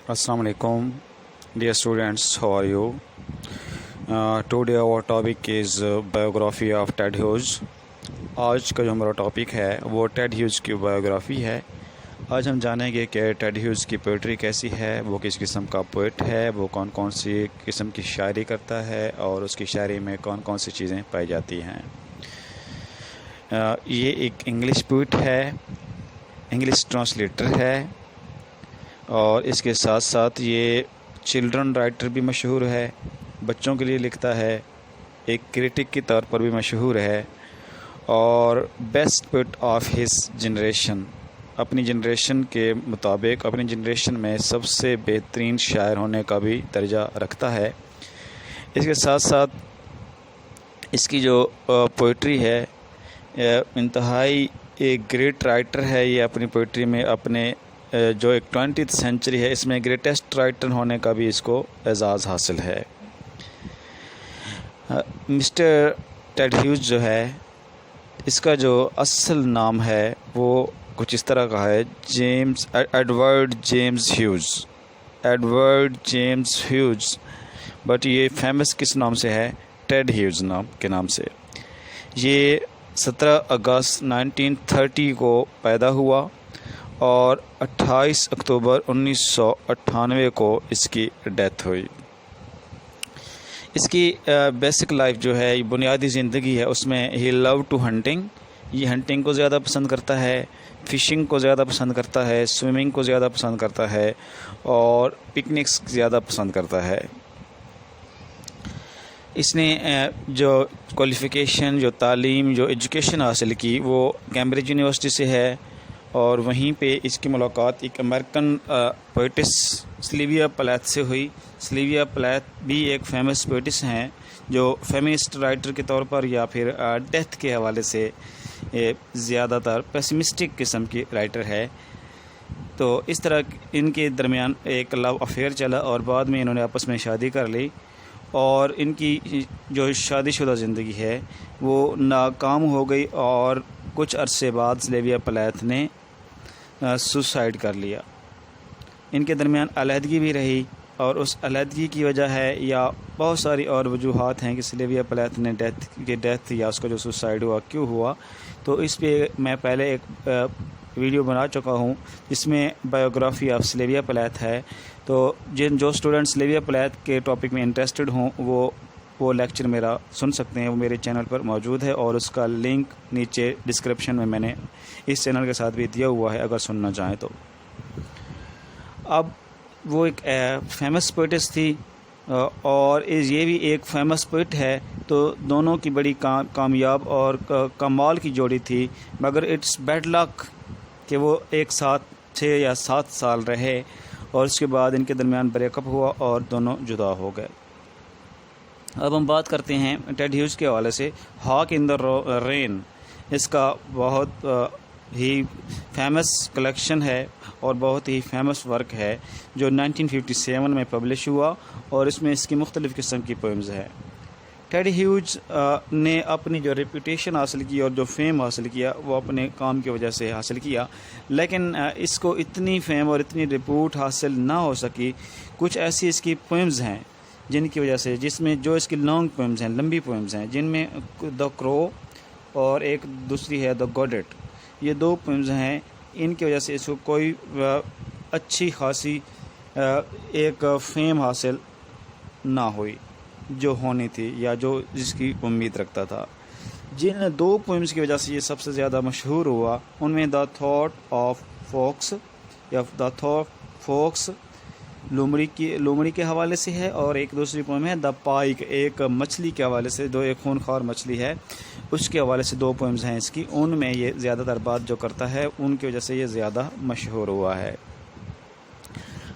Assalamu alaikum, dear students. How are you? Today our topic is biography of Ted Hughes. آج کا جو ہمارا topic ہے وہ ٹیڈ ہیوز کی بایوگرافی ہے. آج ہم جانیں گے کہ ٹیڈ ہیوز کی پوئٹری کیسی ہے, وہ کس قسم کا پوئٹ ہے, وہ کون کون سی قسم کی شاعری کرتا ہے اور اس کی شاعری میں کون کون سی چیزیں پائی جاتی ہیں. یہ ایک انگلش پوئٹ ہے, انگلش ٹرانسلیٹر ہے, اور اس کے ساتھ ساتھ یہ چلڈرن رائٹر بھی مشہور ہے, بچوں کے لیے لکھتا ہے, ایک کرٹک کے طور پر بھی مشہور ہے, اور best poet of his generation, اپنی جنریشن کے مطابق اپنی جنریشن میں سب سے بہترین شاعر ہونے کا بھی درجہ رکھتا ہے. اس کے ساتھ ساتھ اس کی جو پوئٹری ہے انتہائی ایک گریٹ رائٹر ہے. یہ اپنی پوئٹری میں اپنے جو ایک 20th سینچری ہے اس میں گریٹسٹ رائٹر ہونے کا بھی اس کو اعزاز حاصل ہے. مسٹر ٹیڈ ہیوز جو ہے, اس کا جو اصل نام ہے وہ کچھ اس طرح کا ہے, ایڈورڈ جیمز ہیوز, بٹ یہ فیمس کس نام سے ہے؟ ٹیڈ ہیوز نام کے نام سے. یہ 17 اگست 1930 کو پیدا ہوا اور 28 اکتوبر 1998 کو اس کی ڈیتھ ہوئی. اس کی بیسک لائف جو ہے, بنیادی زندگی ہے, اس میں ہی لو ٹو ہنٹنگ, یہ ہنٹنگ کو زیادہ پسند کرتا ہے, فشنگ کو زیادہ پسند کرتا ہے, سوئمنگ کو زیادہ پسند کرتا ہے, اور پکنکس زیادہ پسند کرتا ہے. اس نے جو کوالیفیکیشن, جو تعلیم, جو ایجوکیشن حاصل کی وہ کیمبرج یونیورسٹی سے ہے, اور وہیں پہ اس کی ملاقات ایک امریکن پوئٹس سلیویا پلیتھ سے ہوئی. سلیویا پلیتھ بھی ایک فیمس پوئٹس ہیں جو فیمنسٹ رائٹر کے طور پر یا پھر ڈیتھ کے حوالے سے زیادہ تر پیسمسٹک قسم کی رائٹر ہے. تو اس طرح ان کے درمیان ایک لو افیئر چلا اور بعد میں انہوں نے آپس میں شادی کر لی, اور ان کی جو شادی شدہ زندگی ہے وہ ناکام ہو گئی, اور کچھ عرصے بعد سلیویا پلیتھ نے سوسائڈ کر لیا. ان کے درمیان علیحدگی بھی رہی, اور اس علیحدگی کی وجہ ہے یا بہت ساری اور وجوہات ہیں کہ سلیویا پلیتھ نے ڈیتھ یا اس کا جو سوسائڈ ہوا کیوں ہوا. تو اس پہ میں پہلے ایک ویڈیو بنا چکا ہوں جس میں بایوگرافی آف سلیویا پلیتھ ہے. تو جو اسٹوڈنٹ سلیویا پلیتھ کے ٹاپک میں انٹرسٹڈ ہوں وہ لیکچر میرا سن سکتے ہیں, وہ میرے چینل پر موجود ہے, اور اس کا لنک نیچے ڈسکرپشن میں نے اس چینل کے ساتھ بھی دیا ہوا ہے اگر سننا چاہیں تو. اب وہ ایک فیمس پوئٹس تھی اور یہ بھی ایک فیمس پوئٹ ہے, تو دونوں کی بڑی کامیاب اور کمال کی جوڑی تھی, مگر اٹس بیڈ لک کہ وہ ایک ساتھ 6 یا 7 سال رہے, اور اس کے بعد ان کے درمیان بریک اپ ہوا اور دونوں جدا ہو گئے. اب ہم بات کرتے ہیں ٹیڈ ہیوز کے حوالے سے. ہاک ان دا رین اس کا بہت ہی فیمس کلیکشن ہے اور بہت ہی فیمس ورک ہے جو 1957 میں پبلش ہوا, اور اس میں اس کی مختلف قسم کی پوئمز ہے. ٹیڈ ہیوز نے اپنی جو ریپوٹیشن حاصل کی اور جو فیم حاصل کیا وہ اپنے کام کی وجہ سے حاصل کیا, لیکن اس کو اتنی فیم اور اتنی رپوٹ حاصل نہ ہو سکی. کچھ ایسی اس کی پوئمز ہیں جن کی وجہ سے, جس میں جو اس کی لانگ پوئمز ہیں, لمبی پوئمز ہیں, جن میں دا کرو اور ایک دوسری ہے دا گوڈٹ, یہ 2 پوئمز ہیں. ان کی وجہ سے اس کو کوئی اچھی خاصی ایک فیم حاصل نہ ہوئی جو ہونی تھی یا جو جس کی امید رکھتا تھا. جن 2 پوئمز کی وجہ سے یہ سب سے زیادہ مشہور ہوا ان میں دا تھاٹ آف فوکس یا دا تھاٹ فوکس لومڑی کے حوالے سے ہے, اور ایک دوسری پوئم ہے دا پائک, ایک مچھلی کے حوالے سے, ایک خونخوار مچھلی ہے اس کے حوالے سے 2 پوئمز ہیں اس کی. ان میں یہ زیادہ تر بات جو کرتا ہے ان کی وجہ سے یہ زیادہ مشہور ہوا ہے.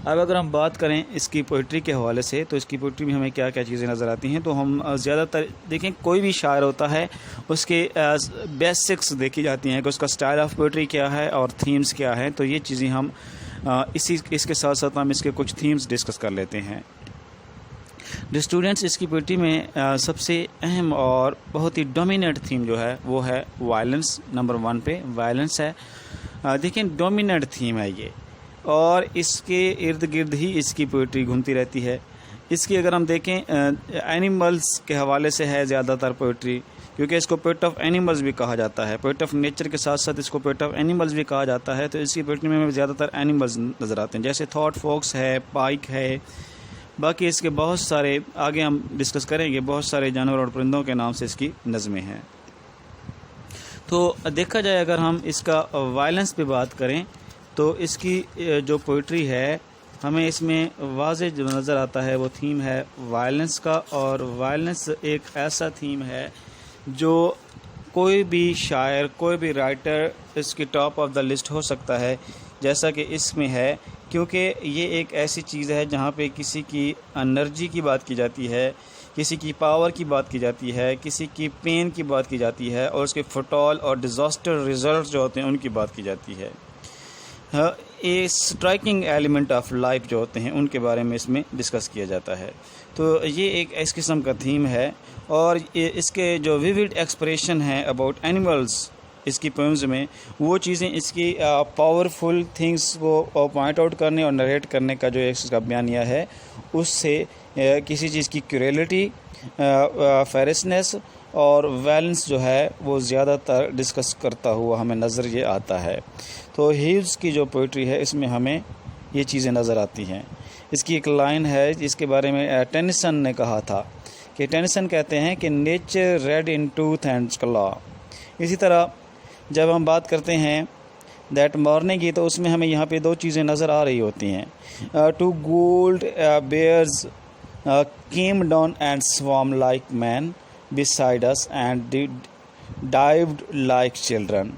اب اگر ہم بات کریں اس کی پوئٹری کے حوالے سے تو اس کی پوئٹری میں ہمیں کیا کیا چیزیں نظر آتی ہیں, تو ہم زیادہ تر دیکھیں کوئی بھی شاعر ہوتا ہے اس کے بیسکس دیکھی جاتی ہیں کہ اس کا سٹائل آف پوئٹری کیا ہے اور تھیمز کیا ہیں. تو یہ چیزیں ہم اس کے ساتھ ساتھ ہم اس کے کچھ تھیمز ڈسکس کر لیتے ہیں. جو اسٹوڈنٹس اس کی پوئٹری میں سب سے اہم اور بہت ہی ڈومیننٹ تھیم جو ہے وہ ہے وائلنس. نمبر 1 پہ وائلنس ہے. دیکھیں ڈومیننٹ تھیم ہے یہ, اور اس کے ارد گرد ہی اس کی پوئٹری گھومتی رہتی ہے. اس کی اگر ہم دیکھیں اینیملز کے حوالے سے ہے زیادہ تر پوئٹری، کیونکہ اس کو پوئٹ آف اینیملز بھی کہا جاتا ہے. پوئٹ آف نیچر کے ساتھ ساتھ اس کو پوئٹ آف اینیملز بھی کہا جاتا ہے. تو اس کی پوئٹری میں ہمیں زیادہ تر اینیملز نظر آتے ہیں، جیسے تھاٹ فاکس ہے، پائک ہے، باقی اس کے بہت سارے آگے ہم ڈسکس کریں گے، بہت سارے جانور اور پرندوں کے نام سے اس کی نظمیں ہیں. تو دیکھا جائے اگر ہم اس کا وائلنس پہ بات کریں تو اس کی جو پوئٹری ہے ہمیں اس میں واضح جو نظر آتا ہے وہ تھیم ہے وائلنس کا. اور وائلنس ایک ایسا تھیم ہے جو کوئی بھی شاعر، کوئی بھی رائٹر اس کی ٹاپ آف دا لسٹ ہو سکتا ہے جیسا کہ اس میں ہے، کیونکہ یہ ایک ایسی چیز ہے جہاں پہ کسی کی انرجی کی بات کی جاتی ہے، کسی کی پاور کی بات کی جاتی ہے، کسی کی پین کی بات کی جاتی ہے، اور اس کے فٹال اور ڈیزاسٹر ریزلٹس جو ہوتے ہیں ان کی بات کی جاتی ہے. اسٹرائکنگ ایلیمنٹ آف لائف جو ہوتے ہیں ان کے بارے میں اس میں ڈسکس کیا جاتا ہے. تو یہ ایک اس قسم کا تھیم ہے. اور اس کے جو ویوڈ ایکسپریشن ہیں اباؤٹ اینیملز اس کی پوئمز میں، وہ چیزیں اس کی پاورفل تھنگس کو پوائنٹ آؤٹ کرنے اور نریٹ کرنے کا جو اس کا بیانیہ ہے، اس سے کسی چیز کی کیوریلٹی، فیرسنس اور ویلنس جو ہے وہ زیادہ تر ڈسکس کرتا ہوا ہمیں نظر یہ آتا ہے. تو ہیوز کی جو پوئٹری ہے اس میں ہمیں یہ چیزیں نظر آتی ہیں. اس کی ایک لائن ہے جس کے بارے میں ٹینیسن نے کہا تھا کہ ٹینیسن کہتے ہیں کہ nature red in tooth and claw. اسی طرح جب ہم بات کرتے ہیں دیٹ مارننگ کی، تو اس میں ہمیں یہاں پہ دو چیزیں نظر آ رہی ہوتی ہیں. Two gold bears came down and swarmed like men beside us and dived like children.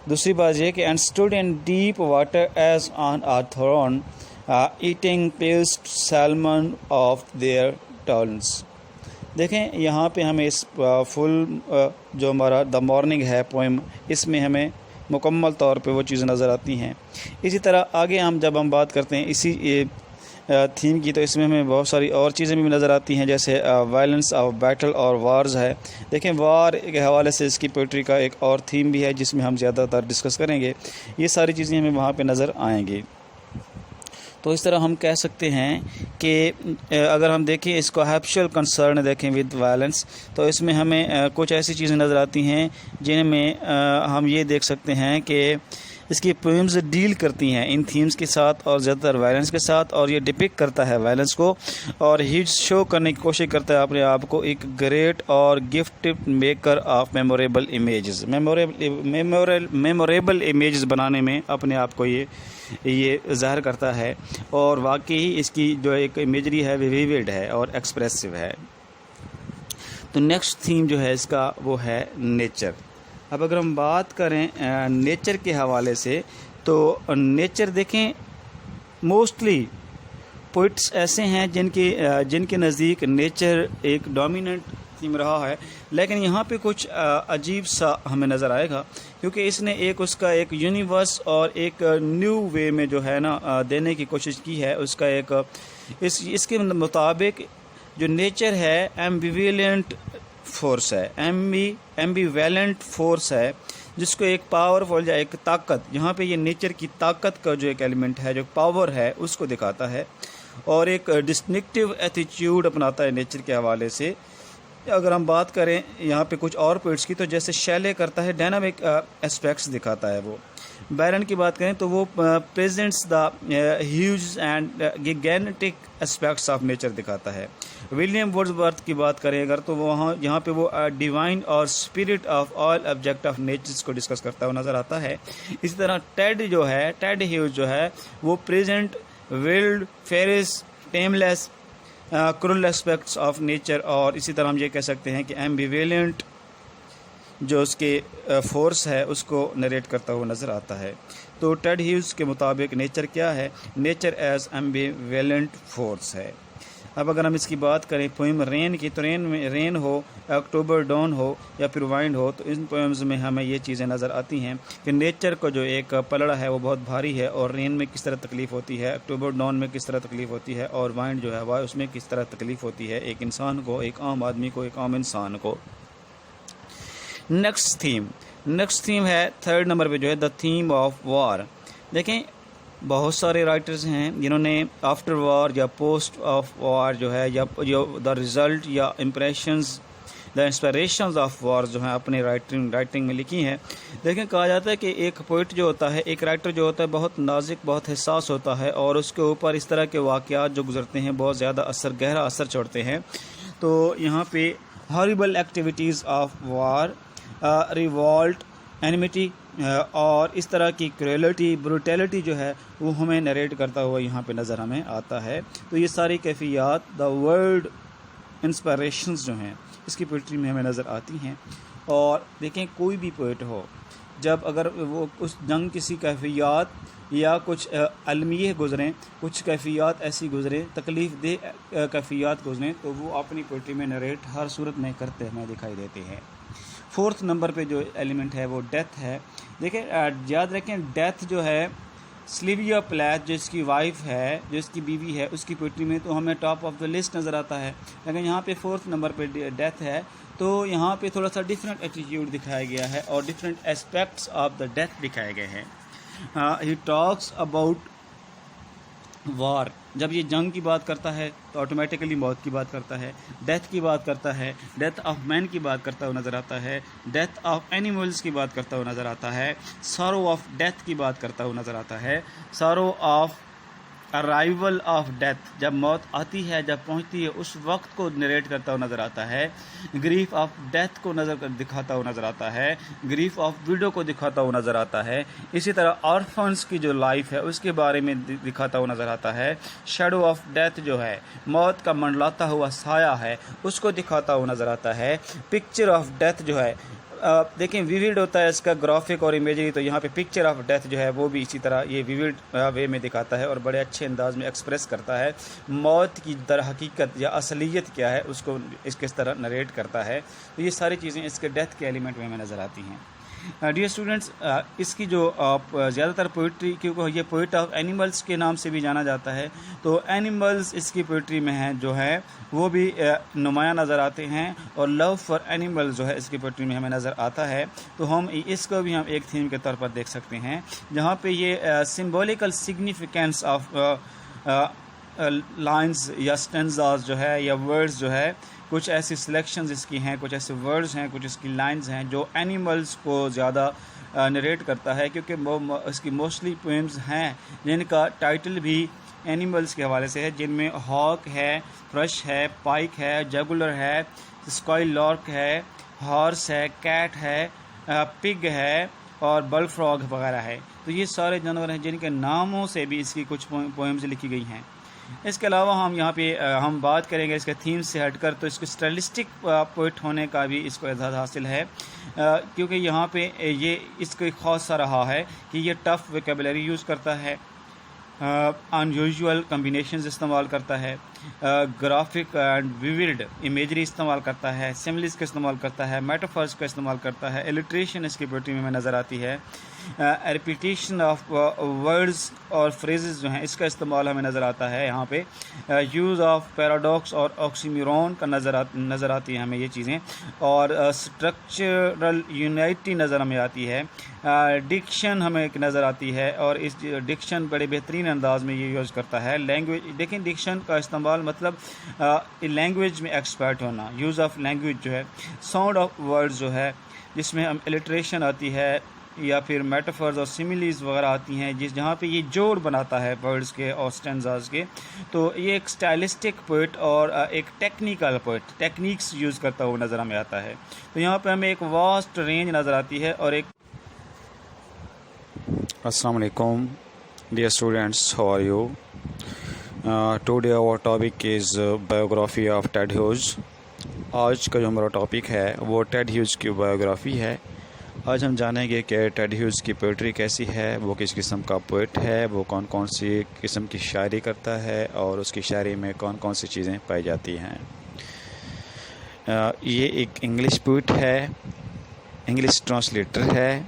دوسری بات یہ کہ and stood in deep water as on a throne, eating pierced salmon of their talons. دیکھیں یہاں پہ ہمیں اس فل جو ہمارا دا مارننگ ہے پوئم، اس میں ہمیں مکمل طور پہ وہ چیزیں نظر آتی ہیں. اسی طرح آگے جب ہم بات کرتے ہیں اسی تھیم کی، تو اس میں ہمیں بہت ساری اور چیزیں بھی نظر آتی ہیں، جیسے وائلنس آف بیٹل اور وارز ہے. دیکھیں وار کے حوالے سے اس کی پوئٹری کا ایک اور تھیم بھی ہے جس میں ہم زیادہ تر ڈسکس کریں گے. یہ ساری چیزیں ہمیں وہاں پہ نظر آئیں گی. تو اس طرح ہم کہہ سکتے ہیں کہ اگر ہم دیکھیں اس کو ہیپچول کنسرن دیکھیں ود وائلنس، تو اس میں ہمیں کچھ ایسی چیزیں نظر آتی ہیں جن میں ہم یہ دیکھ سکتے ہیں کہ اس کی پوئمز ڈیل کرتی ہیں ان تھیمز کے ساتھ اور زیادہ تر وائلنس کے ساتھ، اور یہ ڈپکٹ کرتا ہے وائلنس کو، اور ہی شو کرنے کی کوشش کرتا ہے اپنے آپ کو ایک گریٹ اور gift maker of memorable images. Memorable images بنانے میں اپنے آپ کو یہ ظاہر کرتا ہے، اور واقعی اس کی جو ایک امیجری ہے ویوڈ ہے اور ایکسپریسو ہے. تو نیکسٹ تھیم جو ہے اس کا وہ ہے نیچر. اب اگر ہم بات کریں نیچر کے حوالے سے، تو نیچر دیکھیں موسٹلی پوئٹس ایسے ہیں جن کے نزدیک نیچر ایک ڈومیننٹ تھیم رہا ہے، لیکن یہاں پہ کچھ عجیب سا ہمیں نظر آئے گا، کیونکہ اس نے اس کا ایک یونیورس اور ایک نیو وے میں جو ہے نا دینے کی کوشش کی ہے. اس کا ایک اس کے مطابق جو نیچر ہے ایمبیویلنٹ فورس ہے، ایمبیویلنٹ فورس ہے، جس کو ایک پاورفل یا ایک طاقت، یہاں پہ یہ نیچر کی طاقت کا جو ایک ایلیمنٹ ہے، جو پاور ہے، اس کو دکھاتا ہے، اور ایک ڈسٹنکٹیو ایٹیچیوڈ اپناتا ہے نیچر کے حوالے سے. اگر ہم بات کریں یہاں پہ کچھ اور پوئٹس کی، تو جیسے شیلے کرتا ہے ڈائنامک اسپیکٹس دکھاتا ہے وہ. بیرن کی بات کریں تو وہ presents the huge and gigantic aspects of nature دکھاتا ہے. ولیم وڈزورتھ کی بات کریں اگر، تو یہاں پہ وہ ڈیوائن اور spirit of all object of nature کو ڈسکس کرتا ہوا نظر آتا ہے. اسی طرح ٹیڈ ہیوز جو ہے وہ present wild fierce tameless cruel aspects of nature, اور اسی طرح ہم یہ کہہ سکتے ہیں کہ ایمبیویلنٹ جو اس کے فورس ہے اس کو نریٹ کرتا ہوا نظر آتا ہے. تو ٹیڈ ہیوز کے مطابق نیچر کیا ہے؟ نیچر ایز ایمبیویلنٹ فورس ہے. اب اگر ہم اس کی بات کریں پوئم رین کی، تو رین ہو، اکتوبر ڈون ہو یا پھر وائنڈ ہو، تو ان پوئمز میں ہمیں یہ چیزیں نظر آتی ہیں کہ نیچر کو جو ایک پلڑا ہے وہ بہت بھاری ہے، اور رین میں کس طرح تکلیف ہوتی ہے، اکتوبر ڈون میں کس طرح تکلیف ہوتی ہے، اور وائنڈ جو ہے وہ اس میں کس طرح تکلیف ہوتی ہے ایک انسان کو، ایک عام آدمی کو، ایک عام انسان کو. نیکسٹ تھیم ہے تھرڈ نمبر پہ جو ہے دا تھیم آف وار. دیکھیں بہت سارے رائٹرز ہیں جنہوں نے آفٹر وار یا پوسٹ آف وار جو ہے یا جو دا رزلٹ یا impressions the inspirations of war جو ہیں اپنے رائٹنگ میں لکھی ہیں. دیکھیں کہا جاتا ہے کہ ایک پوئٹ جو ہوتا ہے، ایک رائٹر جو ہوتا ہے بہت نازک، بہت حساس ہوتا ہے، اور اس کے اوپر اس طرح کے واقعات جو گزرتے ہیں بہت زیادہ گہرا اثر چھوڑتے ہیں. تو یہاں پہ ہارریبل activities of war, revolt, enmity اور اس طرح کی کریولٹی، بروٹیلٹی جو ہے وہ ہمیں نریٹ کرتا ہوا یہاں پہ نظر ہمیں آتا ہے. تو یہ ساری کیفیات دا ورلڈ انسپریشنز جو ہیں اس کی پوئٹری میں ہمیں نظر آتی ہیں. اور دیکھیں کوئی بھی پوئٹ ہو، جب اگر وہ اس جنگ کسی کیفیات یا کچھ المیہ گزریں، کچھ کیفیات ایسی گزریں، تکلیف دہ کیفیات گزریں، تو وہ اپنی پوئٹری میں نریٹ ہر صورت میں کرتے ہمیں دکھائی دیتے ہیں. 4 نمبر پہ جو ایلیمنٹ ہے وہ ڈیتھ ہے. دیکھیں یاد رکھیں ڈیتھ جو ہے سلیویا پلیتھ جو اس کی وائف ہے، جو اس کی بیوی ہے، اس کی پوئٹری میں تو ہمیں ٹاپ آف دا لسٹ نظر آتا ہے. لیکن یہاں پہ 4 نمبر پہ ڈیتھ ہے، تو یہاں پہ تھوڑا سا ڈفرینٹ ایٹیٹیوڈ دکھایا گیا ہے اور different aspects of the death دکھائے گئے ہیں. ہی ٹاکس اباؤٹ وار. جب یہ جنگ کی بات کرتا ہے تو آٹومیٹیکلی موت کی بات کرتا ہے، ڈیتھ کی بات کرتا ہے، ڈیتھ آف مین کی بات کرتا ہوا نظر آتا ہے، ڈیتھ آف اینیملز کی بات کرتا ہوا نظر آتا ہے، سارو آف ڈیتھ کی بات کرتا ہوا نظر آتا ہے، سارو آف ارائیول آف ڈیتھ، جب موت آتی ہے، جب پہنچتی ہے اس وقت کو نریٹ کرتا ہوا نظر آتا ہے، گریف آف ڈیتھ کو دکھاتا ہوا نظر آتا ہے، گریف آف ویڈو کو دکھاتا ہوا نظر آتا ہے. اسی طرح آرفنس کی جو لائف ہے اس کے بارے میں دکھاتا ہوا نظر آتا ہے. شیڈو آف ڈیتھ جو ہے موت کا منڈلاتا ہوا سایہ ہے اس کو دکھاتا ہوا نظر آتا ہے. پکچر آف ڈیتھ جو ہے دیکھیں ویوڈ ہوتا ہے اس کا گرافک اور امیجری، تو یہاں پہ پکچر آف ڈیتھ جو ہے وہ بھی اسی طرح یہ ویوڈ وے میں دکھاتا ہے اور بڑے اچھے انداز میں ایکسپریس کرتا ہے موت کی در حقیقت یا اصلیت کیا ہے، اس کو اس کس طرح نریٹ کرتا ہے. تو یہ ساری چیزیں اس کے ڈیتھ کے ایلیمنٹ میں ہمیں نظر آتی ہیں. ڈیئر اسٹوڈنٹس، اس کی جو زیادہ تر پوئٹری، کیونکہ یہ پوئٹ آف اینیملز کے نام سے بھی جانا جاتا ہے، تو اینیملز اس کی پوئٹری میں ہیں جو ہے وہ بھی نمایاں نظر آتے ہیں، اور لو فار اینیملز جو ہے اس کی پوئٹری میں ہمیں نظر آتا ہے. تو ہم اس کو بھی ہم ایک تھیم کے طور پر دیکھ سکتے ہیں جہاں پہ یہ سمبولیکل سگنیفیکینس آف لائنز یا اسٹینزاز جو ہے یا ورڈز جو ہے، کچھ ایسی سلیکشنز اس کی ہیں، کچھ ایسے ورڈز ہیں، کچھ اس کی لائنز ہیں جو اینیملز کو زیادہ نریٹ کرتا ہے، کیونکہ اس کی موسٹلی پوئمز ہیں جن کا ٹائٹل بھی اینیملز کے حوالے سے ہے، جن میں ہاک ہے، فرش ہے، پائک ہے، جگولر ہے، اسکائی لارک ہے، ہارس ہے، کیٹ ہے، پگ ہے اور بل فراگ وغیرہ ہے. تو یہ سارے جانور ہیں جن کے ناموں سے بھی اس کی کچھ پوئمز لکھی گئی ہیں. اس کے علاوہ ہم یہاں پہ ہم بات کریں گے اس کے تھیم سے ہٹ کر، تو اس کو اسٹائلسٹک پوئٹ ہونے کا بھی اس کو اعزاز حاصل ہے، کیونکہ یہاں پہ یہ اس کو خاص سا رہا ہے کہ یہ ٹف ویکیبلری یوز کرتا ہے، ان یوزول کمبینیشنز استعمال کرتا ہے، گرافک اینڈ ویوڈ امیجری استعمال کرتا ہے، سملیز کا استعمال کرتا ہے، میٹافرز کا استعمال کرتا ہے، الٹریشن اس کی پوئٹری میں نظر آتی ہے، ریپیٹیشن آف ورڈز اور فریزز جو ہیں اس کا استعمال ہمیں نظر آتا ہے. یہاں پہ یوز آف پیراڈاکس اور آکسیمیرون کا نظر آتی ہے ہمیں یہ چیزیں، اور اسٹرکچرل یونائٹی نظر ہمیں آتی ہے، ڈکشن ہمیں ایک نظر آتی ہے، اور اس ڈکشن بڑے بہترین انداز میں یہ یوز کرتا ہے. لینگویج دیکھیں، ڈکشن کا استعمال مطلب لینگویج میں ایکسپرٹ ہونا، یوز آف لینگویج جو ہے، ساؤنڈ آف ورڈز جو ہے جس میں ہم الٹریشن آتی ہے یا پھر میٹافرز اور سیملیز وغیرہ آتی ہیں جہاں پہ یہ جوڑ بناتا ہے ورڈز کے اور اسٹینزاز کے. تو یہ ایک اسٹائلسٹک پوئٹ اور ایک ٹیکنیکل پوئٹ، ٹیکنیکس یوز کرتا ہوا نظر ہمیں آتا ہے. تو یہاں پہ ہمیں ایک واسٹ رینج نظر آتی ہے اور ایک. السلام علیکم dear students, how are you? Today our topic is biography of Ted Hughes. آج کا جو ہمارا ٹاپک ہے وہ ٹیڈ ہیوز کی بایوگرافی ہے. آج ہم جانیں گے کہ ٹیڈ ہیوز کی پوئٹری کیسی ہے، وہ کس قسم کا پوئٹ ہے، وہ کون کون سی قسم کی شاعری کرتا ہے اور اس کی شاعری میں کون کون سی چیزیں پائی جاتی ہیں. یہ ایک انگلش پوئٹ ہے، انگلش ٹرانسلیٹر ہے،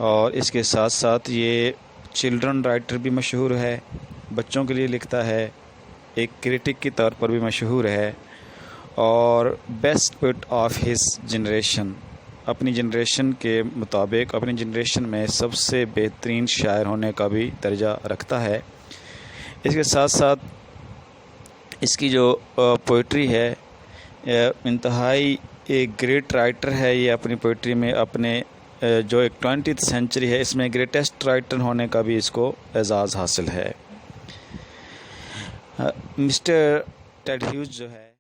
اور اس کے ساتھ ساتھ یہ چلڈرن رائٹر بھی مشہور ہے، بچوں کے لیے لکھتا ہے، ایک کرٹک کے طور پر بھی مشہور ہے، اور best poet of his generation اپنی جنریشن کے مطابق اپنی جنریشن میں سب سے بہترین شاعر ہونے کا بھی درجہ رکھتا ہے۔ اس کے ساتھ ساتھ اس کی جو پوئٹری ہے انتہائی ایک گریٹ رائٹر ہے یہ، اپنی پوئٹری میں اپنے جو ایک 20th سینچری ہے اس میں گریٹسٹ رائٹر ہونے کا بھی اس کو اعزاز حاصل ہے۔ مسٹر ٹیڈ ہیوز جو ہے